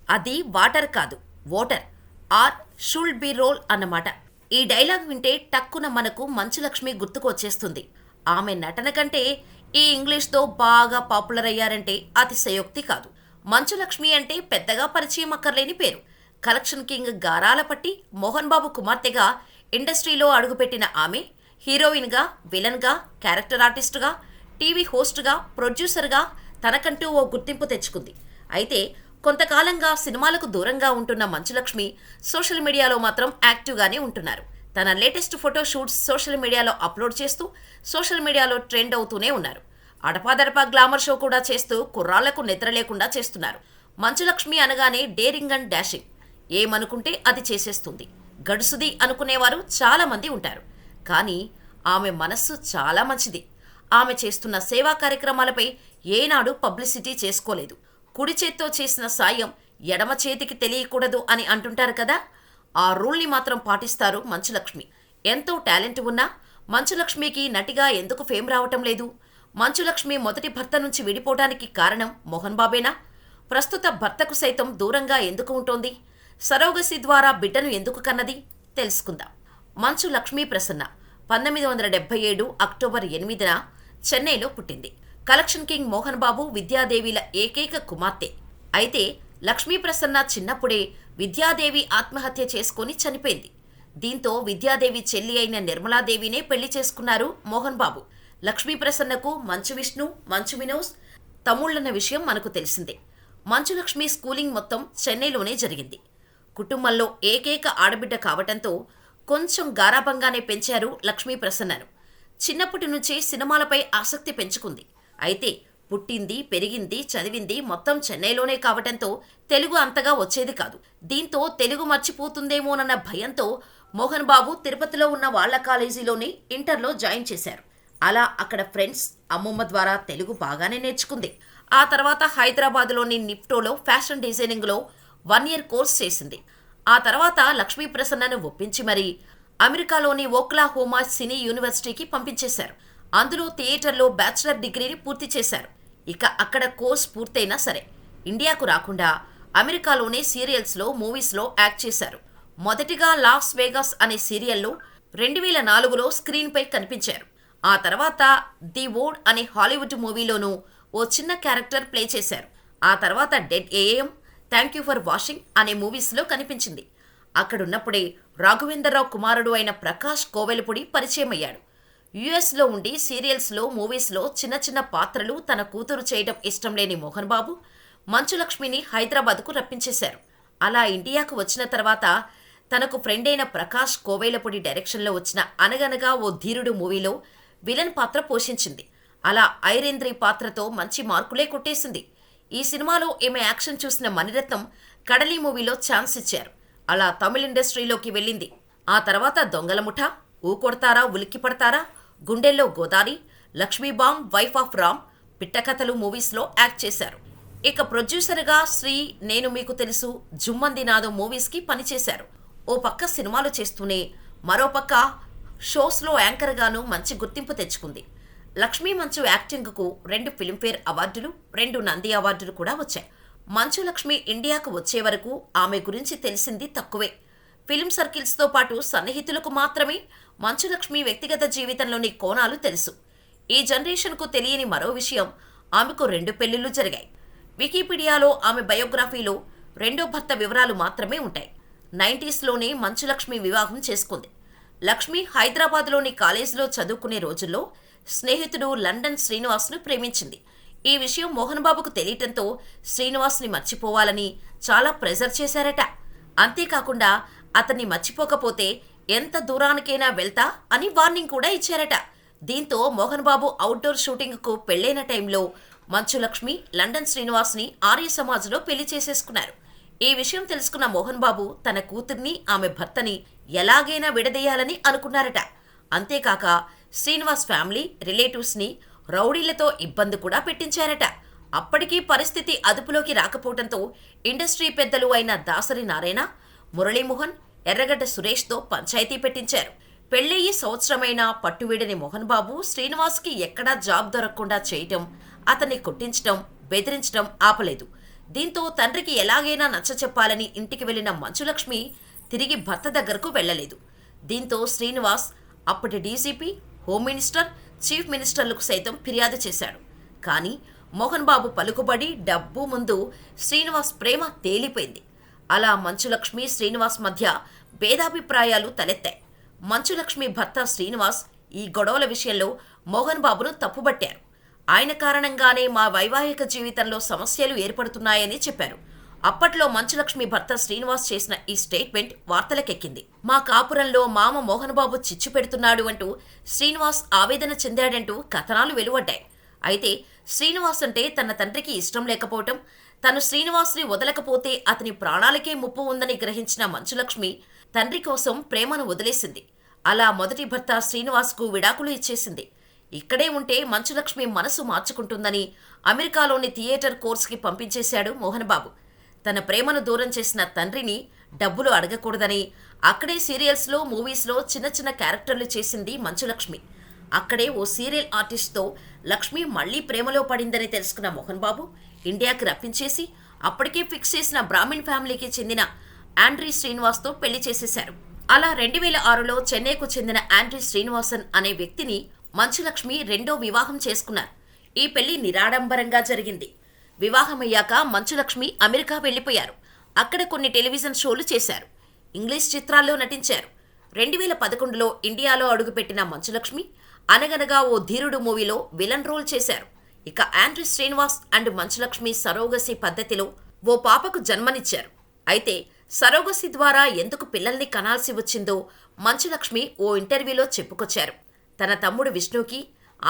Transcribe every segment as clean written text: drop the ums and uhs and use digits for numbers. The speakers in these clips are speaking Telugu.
అది వాటర్ కాదు, వాటర్. ఆర్ షుల్ బి రోల్ అన్నమాట. ఈ డైలాగ్ వింటే టక్కున మనకు మంచులక్ష్మి గుర్తుకు వచ్చేస్తుంది. ఆమె నటన కంటే ఈ ఇంగ్లీష్తో బాగా పాపులర్ అయ్యారంటే అతిశయోక్తి కాదు. మంచులక్ష్మి అంటే పెద్దగా పరిచయం అక్కర్లేని పేరు. కలెక్షన్ కింగ్ గారాల పట్టి మోహన్ బాబు కుమార్తెగా ఇండస్ట్రీలో అడుగుపెట్టిన ఆమె హీరోయిన్గా, విలన్గా, క్యారెక్టర్ ఆర్టిస్టుగా, టీవీ హోస్ట్గా, ప్రొడ్యూసర్గా తనకంటూ ఓ గుర్తింపు తెచ్చుకుంది. అయితే కొంతకాలంగా సినిమాలకు దూరంగా ఉంటున్న మంచులక్ష్మి సోషల్ మీడియాలో మాత్రం యాక్టివ్గానే ఉంటున్నారు. తన లేటెస్ట్ ఫోటో షూట్స్ సోషల్ మీడియాలో అప్లోడ్ చేస్తూ సోషల్ మీడియాలో ట్రెండ్ అవుతూనే ఉన్నారు. అడపాదడపా గ్లామర్ షో కూడా చేస్తూ కుర్రాళ్లకు నిద్ర లేకుండా చేస్తున్నారు. మంచులక్ష్మి అనగానే డేరింగ్ అండ్ డాషింగ్. ఏమనుకుంటే అది చేసేస్తుంది. గడుసుది అనుకునేవారు చాలా మంది ఉంటారు. కానీ ఆమె మనస్సు చాలా మంచిది. ఆమె చేస్తున్న సేవా కార్యక్రమాలపై ఏనాడు పబ్లిసిటీ చేసుకోలేదు. కుడి చేత్తో చేసిన సాయం ఎడమ చేతికి తెలియకూడదు అని అంటుంటారు కదా, ఆ రూల్ని మాత్రం పాటిస్తారు మంచులక్ష్మి. ఎంతో టాలెంట్ ఉన్నా మంచులక్ష్మికి నటిగా ఎందుకు ఫేమ్ రావటం లేదు? మంచులక్ష్మి మొదటి భర్త నుంచి విడిపోవడానికి కారణం మోహన్ బాబేనా? ప్రస్తుత భర్తకు సైతం దూరంగా ఎందుకు ఉంటోంది? సరోగసి ద్వారా బిడ్డను ఎందుకు కన్నది? తెలుసుకుందాం. మంచు లక్ష్మీ ప్రసన్న 1977 అక్టోబర్ 8న చెన్నైలో పుట్టింది. కలెక్షన్ కింగ్ మోహన్ బాబు, విద్యాదేవిల ఏకైక కుమార్తె. అయితే లక్ష్మీ ప్రసన్న చిన్నప్పుడే విద్యాదేవి ఆత్మహత్య చేసుకుని చనిపోయింది. దీంతో విద్యాదేవి చెల్లి అయిన నిర్మలాదేవినే పెళ్లి చేసుకున్నారు మోహన్ బాబు. లక్ష్మీ ప్రసన్నకు మంచు విష్ణు, మంచు వినోస్ తమ్ముళ్లన్న విషయం మనకు తెలిసిందే. మంచు లక్ష్మి స్కూలింగ్ మొత్తం చెన్నైలోనే జరిగింది. కుటుంబంలో ఏకైక ఆడబిడ్డ కావటంతో కొంచెం గారాబంగానే పెంచారు లక్ష్మీ ప్రసన్నను. చిన్నప్పటి నుంచే సినిమాలపై ఆసక్తి పెంచుకుంది. అయితే పుట్టింది, పెరిగింది, చదివింది మొత్తం చెన్నైలోనే కావటంతో తెలుగు అంతగా వచ్చేది కాదు. దీంతో తెలుగు మర్చిపోతుందేమోనన్న భయంతో మోహన్ బాబు తిరుపతిలో ఉన్న వాళ్ల కాలేజీలోనే ఇంటర్లో జాయిన్ చేశారు. అలా అక్కడ ఫ్రెండ్స్, అమ్మమ్మ ద్వారా తెలుగు బాగానే నేర్చుకుంది. ఆ తర్వాత హైదరాబాద్లోని నిప్టోలో ఫ్యాషన్ డిజైనింగ్లో 1 ఇయర్ కోర్స్ చేసింది. ఆ తర్వాత లక్ష్మీ ప్రసన్నను ఒప్పించి మరీ అమెరికాలోని ఓక్లాహోమా సినీ యూనివర్సిటీకి పంపించేశారు. అందులో థియేటర్లో బ్యాచిలర్ డిగ్రీని పూర్తి చేశారు. ఇక అక్కడ కోర్స్ పూర్తయినా సరే ఇండియాకు రాకుండా అమెరికాలోనే సీరియల్స్లో, మూవీస్లో యాక్ట్ చేశారు. మొదటిగా లాస్ వేగాస్ అనే సీరియల్లో 2004లో స్క్రీన్పై కనిపించారు. ఆ తర్వాత ది వోర్డ్ అనే హాలీవుడ్ మూవీలోనూ ఓ చిన్న క్యారెక్టర్ ప్లే చేశారు. ఆ తర్వాత dead AM, thank you for washing అనే మూవీస్లో కనిపించింది. అక్కడున్నప్పుడే రాఘవేంద్రరావు కుమారుడు అయిన ప్రకాష్ కోవెలపూడి పరిచయం అయ్యాడు. యుఎస్లో ఉండి సీరియల్స్లో, మూవీస్లో చిన్న చిన్న పాత్రలు తన కూతురు చేయడం ఇష్టం లేని మోహన్ బాబు మంచులక్ష్మిని హైదరాబాద్కు రప్పించేశారు. అలా ఇండియాకు వచ్చిన తర్వాత తనకు ఫ్రెండ్ అయిన ప్రకాష్ కోవెలపూడి డైరెక్షన్లో వచ్చిన అనగనగా ఓ ధీరుడు మూవీలో విలన్ పాత్ర పోషించింది. అలా ఐరేంద్రి పాత్రతో మంచి మార్కులే కొట్టేసింది. ఈ సినిమాలో ఈమె యాక్షన్ చూసిన మణిరత్నం కడలి మూవీలో ఛాన్స్ ఇచ్చారు. అలా తమిళ ఇండస్ట్రీలోకి వెళ్ళింది. ఆ తర్వాత దొంగల ముఠ, ఊకొడతారా ఉలిక్కి పడతారా, గుండెల్లో గోదారి, లక్ష్మీబామ్, వైఫ్ ఆఫ్ రామ్, పిట్టకథలు మూవీస్లో యాక్ట్ చేశారు. ఇక ప్రొడ్యూసర్గా శ్రీ, నేను మీకు తెలుసు, జుమ్మంది నాదం మూవీస్కి పనిచేశారు. ఓ పక్క సినిమాలు చేస్తూనే మరోపక్క షోస్లో యాంకర్గాను మంచి గుర్తింపు తెచ్చుకుంది. లక్ష్మీ మంచు యాక్టింగ్కు 2 ఫిల్మ్ఫేర్ అవార్డులు, 2 నంది అవార్డులు కూడా వచ్చాయి. మంచు లక్ష్మి ఇండియాకు వచ్చే వరకు ఆమె గురించి తెలిసింది తక్కువే. ఫిల్మ్ సర్కిల్స్తో పాటు సన్నిహితులకు మాత్రమే మంచు లక్ష్మి వ్యక్తిగత జీవితంలోని కోణాలు తెలుసు. ఈ జనరేషన్కు తెలియని మరో విషయం, ఆమెకు 2 పెళ్లిళ్లు జరిగాయి. వికీపీడియాలో ఆమె బయోగ్రఫీలో రెండో భర్త వివరాలు మాత్రమే ఉంటాయి. 90స్లోనే మంచు లక్ష్మి వివాహం చేసుకుంది. లక్ష్మి హైదరాబాద్లోని కాలేజీలో చదువుకునే రోజుల్లో స్నేహితుడు లండన్ శ్రీనివాస్ను ప్రేమించింది. ఈ విషయం మోహన్ బాబుకు తెలియటంతో శ్రీనివాస్ని మర్చిపోవాలని చాలా ప్రెజర్ చేశారట. అంతేకాకుండా అతన్ని మర్చిపోకపోతే ఎంత దూరానికైనా వెళ్తా అని వార్నింగ్ కూడా ఇచ్చారట. దీంతో మోహన్ బాబు అవుట్డోర్ షూటింగ్కు పెళ్లైన టైంలో మంచు లక్ష్మి లండన్ శ్రీనివాస్ని ఆర్య సమాజ్లో పెళ్లి చేసేసుకున్నారు. ఈ విషయం తెలుసుకున్న మోహన్ బాబు తన కూతుర్ని, ఆమె భర్తని ఎలాగైనా విడదీయాలని అనుకున్నారట. అంతేకాక శ్రీనివాస్ ఫ్యామిలీ, రిలేటివ్స్ని రౌడీలతో ఇబ్బంది కూడా పెట్టించారట. అప్పటికీ పరిస్థితి అదుపులోకి రాకపోవడంతో ఇండస్ట్రీ పెద్దలు అయిన దాసరి నారాయణ, మురళీమోహన్, ఎర్రగడ్డ సురేష్తో పంచాయతీ పెట్టించారు. పెళ్లయ్యి సంవత్సరమైనా పట్టువీడని మోహన్ బాబు శ్రీనివాస్కి ఎక్కడా జాబ్ దొరకకుండా చేయటం, అతన్ని కొట్టించటం, బెదిరించడం ఆపలేదు. దీంతో తండ్రికి ఎలాగైనా నచ్చచెప్పాలని ఇంటికి వెళ్లిన మంచులక్ష్మి తిరిగి భర్త దగ్గరకు వెళ్లలేదు. దీంతో శ్రీనివాస్ అప్పటి డీజీపీ, హోమ్ మినిస్టర్, చీఫ్ మినిస్టర్లకు సైతం ఫిర్యాదు చేశాడు. కానీ మోహన్ బాబు పలుకుబడి, డబ్బు ముందు శ్రీనివాస్ ప్రేమ తేలిపోయింది. అలా మంచులక్ష్మి, శ్రీనివాస్ మధ్య భేదాభిప్రాయాలు తలెత్తాయి. మంచులక్ష్మి భర్త శ్రీనివాస్ ఈ గొడవల విషయంలో మోహన్ బాబును తప్పుబట్టారు. ఆయన కారణంగానే మా వైవాహిక జీవితంలో సమస్యలు ఏర్పడుతున్నాయని చెప్పారు. అప్పట్లో మంచులక్ష్మి భర్త శ్రీనివాస్ చేసిన ఈ స్టేట్మెంట్ వార్తలకెక్కింది. మా కాపురంలో మామ మోహన్ బాబు చిచ్చు పెడుతున్నాడు అంటూ శ్రీనివాస్ ఆవేదన చెందాడంటూ కథనాలు వెలువడ్డాయి. అయితే శ్రీనివాస్ అంటే తన తండ్రికి ఇష్టం లేకపోవటం, తను శ్రీనివాస్ని వదలకపోతే అతని ప్రాణాలకే ముప్పు ఉందని గ్రహించిన మంచులక్ష్మి తండ్రి కోసం ప్రేమను వదిలేసింది. అలా మొదటి భర్త శ్రీనివాస్కు విడాకులు ఇచ్చేసింది. ఇక్కడే ఉంటే మంచులక్ష్మి మనసు మార్చుకుంటుందని అమెరికాలోని థియేటర్ కోర్స్కి పంపించేశాడు మోహన్ బాబు. తన ప్రేమను దూరం చేసిన తండ్రిని డబ్బులు అడగకూడదని అక్కడే సీరియల్స్లో, మూవీస్లో చిన్న చిన్న క్యారెక్టర్లు చేసింది మంచులక్ష్మి. అక్కడే ఓ సీరియల్ ఆర్టిస్ట్తో లక్ష్మి మళ్లీ ప్రేమలో పడిందని తెలుసుకున్న మోహన్ బాబు ఇండియాకి రప్పించేసి అప్పటికే ఫిక్స్ చేసిన బ్రాహ్మిన్ ఫ్యామిలీకి చెందిన ఆండ్రీ శ్రీనివాస్తో పెళ్లి చేసేశారు. అలా 2006లో చెన్నైకు చెందిన ఆండ్రీ శ్రీనివాసన్ అనే వ్యక్తిని మంచులక్ష్మి రెండో వివాహం చేసుకున్నారు. ఈ పెళ్లి నిరాడంబరంగా జరిగింది. వివాహమయ్యాక మంచులక్ష్మి అమెరికా వెళ్లిపోయారు. అక్కడ కొన్ని టెలివిజన్ షోలు చేశారు. ఇంగ్లీష్ చిత్రాల్లో నటించారు. 2011లో ఇండియాలో అడుగుపెట్టిన మంచులక్ష్మి అనగనగా ఓ ధీరుడు మూవీలో విలన్ రోల్ చేశారు. ఇక ఆండ్రీ శ్రీనివాస్ అండ్ మంచులక్ష్మి సరోగసి పద్ధతిలో ఓ పాపకు జన్మనిచ్చారు. అయితే సరోగసి ద్వారా ఎందుకు పిల్లల్ని కనాల్సి వచ్చిందో మంచులక్ష్మి ఓ ఇంటర్వ్యూలో చెప్పుకొచ్చారు. తన తమ్ముడు విష్ణుకి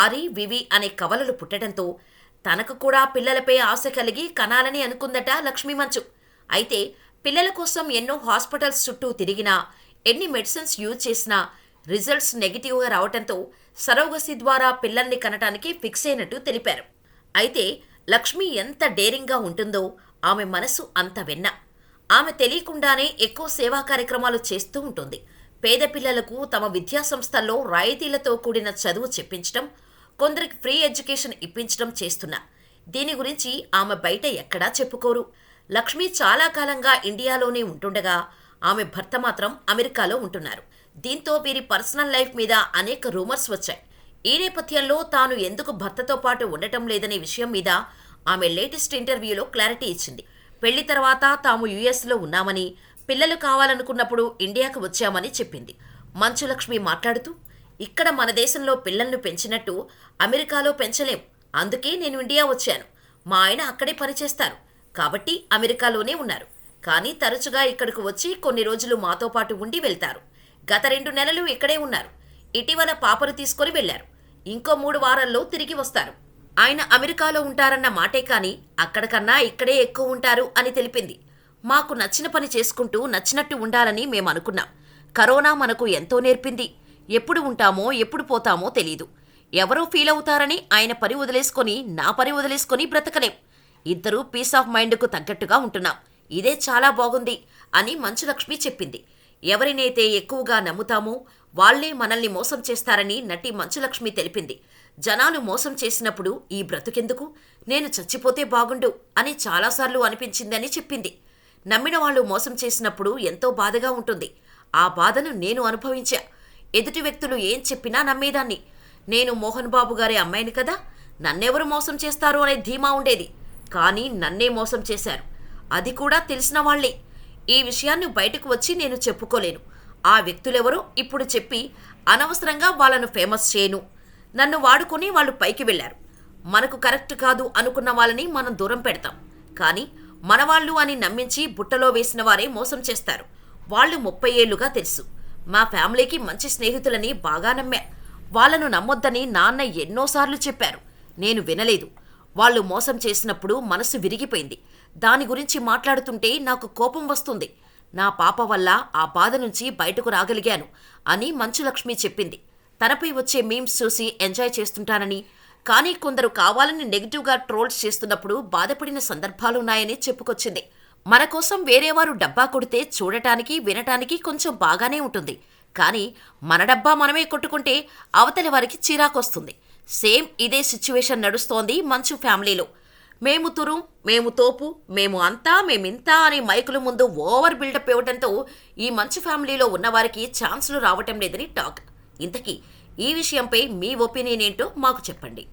ఆరి, వివి అనే కవలలు పుట్టడంతో తనకు కూడా పిల్లలపై ఆశ కలిగి కనాలని అనుకుందట లక్ష్మీ మంచు. అయితే పిల్లల కోసం ఎన్నో హాస్పిటల్స్ చుట్టూ తిరిగినా, ఎన్ని మెడిసిన్స్ యూజ్ చేసినా రిజల్ట్స్ నెగిటివ్గా రావడంతో సరోగసి ద్వారా పిల్లల్ని కనటానికి ఫిక్స్ అయినట్టు తెలిపారు. అయితే లక్ష్మి ఎంత డేరింగ్గా ఉంటుందో ఆమె మనసు అంత వెన్న. ఆమె తెలియకుండానే ఎక్కువ సేవా కార్యక్రమాలు చేస్తూ ఉంటుంది. పేద పిల్లలకు తమ విద్యా సంస్థల్లో రాయితీలతో కూడిన చదువు చెప్పించడం, కొందరికి ఫ్రీ ఎడ్యుకేషన్ ఇప్పించడం చేస్తున్నా. దీని గురించి ఆమె బయట ఎక్కడా చెప్పుకోరు. లక్ష్మి చాలా కాలంగా ఇండియాలోనే ఉంటుండగా ఆమె భర్త మాత్రం అమెరికాలో ఉంటున్నారు. దీంతో వీరి పర్సనల్ లైఫ్ మీద అనేక రూమర్స్ వచ్చాయి. ఈ నేపథ్యంలో తాను ఎందుకు భర్తతో పాటు ఉండటం లేదనే విషయం మీద ఆమె లేటెస్ట్ ఇంటర్వ్యూలో క్లారిటీ ఇచ్చింది. పెళ్లి తర్వాత తాము యుఎస్లో ఉన్నామని, పిల్లలు కావాలనుకున్నప్పుడు ఇండియాకు వచ్చామని చెప్పింది. మంచులక్ష్మి మాట్లాడుతూ, ఇక్కడ మన దేశంలో పిల్లలను పెంచినట్టు అమెరికాలో పెంచలేం. అందుకే నేను ఇండియా వచ్చాను. మా ఆయన అక్కడే పనిచేస్తారు కాబట్టి అమెరికాలోనే ఉన్నారు. కానీ తరచుగా ఇక్కడికి వచ్చి కొన్ని రోజులు మాతో పాటు ఉండి వెళ్తారు. గత 2 నెలలు ఇక్కడే ఉన్నారు. ఇటీవల పాపను తీసుకొని వెళ్లారు. ఇంకో 3 వారాల్లో తిరిగి వస్తారు. ఆయన అమెరికాలో ఉంటారన్న మాటే కానీ అక్కడికన్నా ఇక్కడే ఎక్కువ ఉంటారు అని తెలిపింది. మాకు నచ్చిన పని చేసుకుంటూ నచ్చినట్టు ఉండాలని మేము అనుకున్నాం. కరోనా మనకు ఎంతో నేర్పింది. ఎప్పుడు ఉంటామో ఎప్పుడు పోతామో తెలీదు. ఎవరో ఫీల్ అవుతారని ఆయన పని వదిలేసుకొని నా పని వదిలేసుకొని బ్రతకలేం. ఇద్దరూ పీస్ ఆఫ్ మైండ్కు తగ్గట్టుగా ఉంటున్నాం. ఇదే చాలా బాగుంది అని మంచులక్ష్మి చెప్పింది. ఎవరినైతే ఎక్కువగా నమ్ముతామో వాళ్లే మనల్ని మోసం చేస్తారని నటి మంచులక్ష్మి తెలిపింది. జనాలు మోసం చేసినప్పుడు ఈ బ్రతుకెందుకు, నేను చచ్చిపోతే బాగుండు అని చాలాసార్లు అనిపించిందని చెప్పింది. నమ్మిన వాళ్ళు మోసం చేసినప్పుడు ఎంతో బాధగా ఉంటుంది. ఆ బాధను నేను అనుభవించా. ఎదుటి వ్యక్తులు ఏం చెప్పినా నమ్మేదాన్ని. నేను మోహన్ బాబు గారి అమ్మాయిని కదా, నన్నెవరు మోసం చేస్తారు అనే ధీమా ఉండేది. కానీ నన్నే మోసం చేశారు. అది కూడా తెలిసిన వాళ్లే. ఈ విషయాన్ని బయటకు వచ్చి నేను చెప్పుకోలేను. ఆ వ్యక్తులెవరో ఇప్పుడు చెప్పి అనవసరంగా వాళ్ళను ఫేమస్ చేయను. నన్ను వాడుకొని వాళ్ళు పైకి వెళ్లారు. మనకు కరెక్ట్ కాదు అనుకున్న వాళ్ళని మనం దూరం పెడతాం. కానీ మనవాళ్ళు అని నమ్మించి బుట్టలో వేసిన వారే మోసం చేస్తారు. వాళ్ళు 30 ఏళ్లుగా తెలుసు. మా ఫ్యామిలీకి మంచి స్నేహితులని బాగా నమ్మా. వాళ్లను నమ్మొద్దని నాన్న ఎన్నోసార్లు చెప్పారు. నేను వినలేదు. వాళ్ళు మోసం చేసినప్పుడు మనసు విరిగిపోయింది. దాని గురించి మాట్లాడుతుంటే నాకు కోపం వస్తుంది. నా పాప వల్ల ఆ బాధ నుంచి బయటకు రాగలిగాను అని మంచులక్ష్మి చెప్పింది. తనపై వచ్చే మీమ్స్ చూసి ఎంజాయ్ చేస్తుంటానని, కానీ కొందరు కావాలని నెగిటివ్గా ట్రోల్స్ చేస్తున్నప్పుడు బాధపడిన సందర్భాలున్నాయని చెప్పుకొచ్చింది. మన కోసం వేరేవారు డబ్బా కొడితే చూడటానికి, వినటానికి కొంచెం బాగానే ఉంటుంది. కానీ మన డబ్బా మనమే కొట్టుకుంటే అవతలి వారికి చిరాకొస్తుంది. సేమ్ ఇదే సిచ్యువేషన్ నడుస్తోంది మంచు ఫ్యామిలీలో. మేము తురుం, మేము తోపు, మేము అంతా, మేమింతా అని మైకుల ముందు ఓవర్ బిల్డప్ ఇవ్వడంతో ఈ మంచి ఫ్యామిలీలో ఉన్నవారికి ఛాన్సులు రావటం లేదని టాక్. ఇంతకీ ఈ విషయంపై మీ ఒపీనియన్ ఏంటో మాకు చెప్పండి.